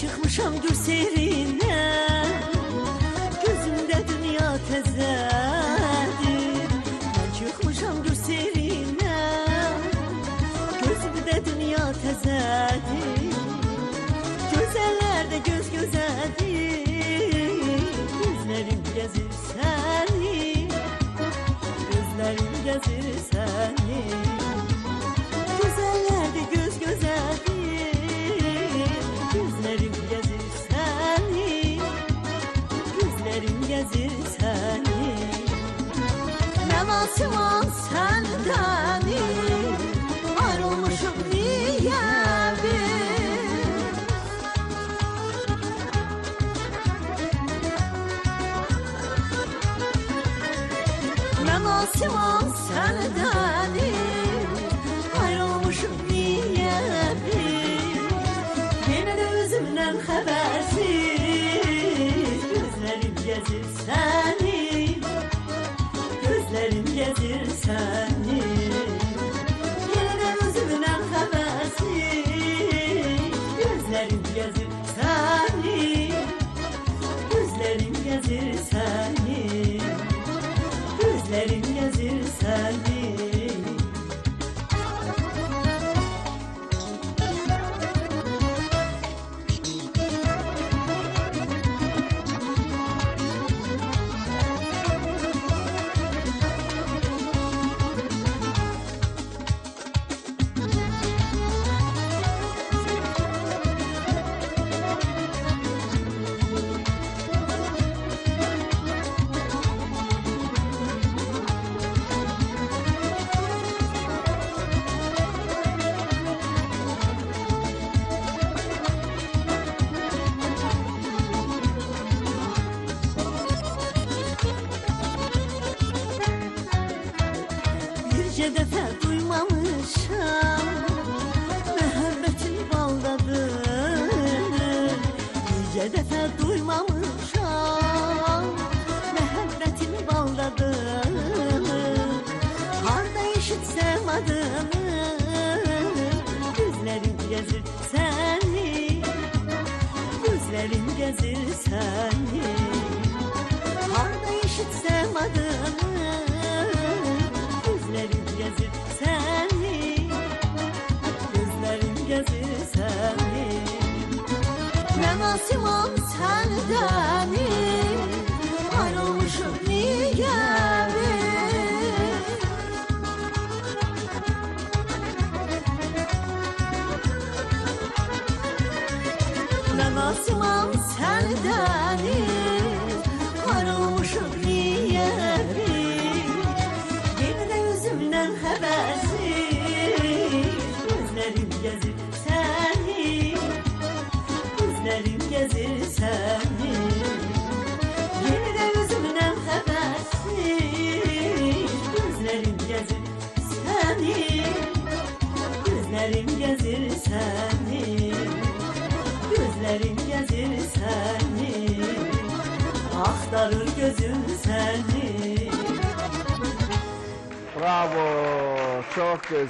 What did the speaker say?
çıkmışam gül seyrine, gözümde dünya tezedir. Ben çıkmışam gül seyrine, gözümde dünya tezedir. Gözellerde göz gözedir, gözlerim gezir seni, gözlerim gezir seni. Gözellerde göz gözedir, gözlerim gezir seni, gözlerim gezir seni. Ne nasıl var senden, ayrılmışım niye bir? Ne nasıl var senden, ayrılmışım niye bir? Yine de özümden habersiz, gözlerim gezir seni, gözlerim gezir seni. Yine de özümden habersiz, gözlerim gezir seni, gözlerim gezir seni, gözlerim gezir seni. Birce defa duymamışam, mühabbetin baldadır. Birce defa duymamışam, mühabbetin baldadır. Harda işitsem adını, gözlerim gezir seni, gözlerim gezir seni. Harda işitsem adını, gözlerim gezir seni, gözlerim gezir seni. Ne nasıl var senden, ayrılmışım niye bir? Ne nasıl var senden, ayrılmışım niye bir? Yine de özümden habersiz, gözlerim gezir seni, gözlerim gezir seni. Yine de özümden habersiz, gözlerim gezir seni, gözlerim gezir seni, gözlerim gezir seni. Aktarır gözüm seni. Bravo, çok güzel.